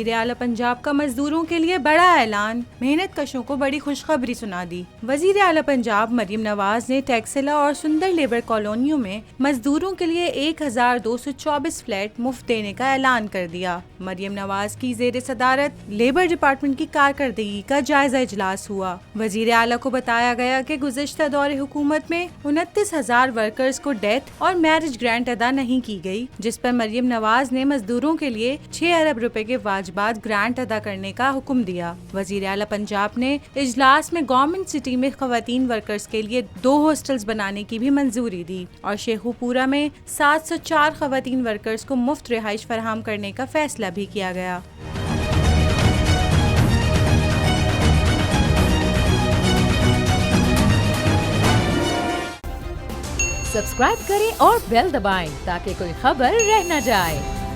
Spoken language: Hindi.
वजीर आला पंजाब का मजदूरों के लिए बड़ा ऐलान, मेहनत कशों को बड़ी खुशखबरी सुना दी। वजीर आला पंजाब मरियम नवाज ने टैक्सिला और सुंदर लेबर कॉलोनियों में मजदूरों के लिए 1224 फ्लैट मुफ्त देने का ऐलान कर दिया। मरियम नवाज की जेर सदारत लेबर डिपार्टमेंट की कारकर्दगी का जायजा इजलास हुआ। वजीर आला को बताया गया कि गुज़िश्ता दौरे हुकूमत में 29,000 वर्कर्स को डेथ और मैरिज ग्रांट अदा नहीं की गई, जिस पर मरियम नवाज ने मजदूरों के लिए 6 अरब रुपए के वाजबात ग्रांट अदा करने का हुक्म दिया। वजीर आला पंजाब ने इजलास में गवर्नमेंट सिटी में खवातीन वर्कर्स के लिए 2 हॉस्टल्स बनाने की भी मंजूरी दी और शेखुपुरा में 704 खवातीन वर्कर्स को मुफ्त रिहाइश फराहम करने का फैसला भी किया गया। सब्सक्राइब करें और बेल दबाएं ताकि कोई खबर रह न जाए।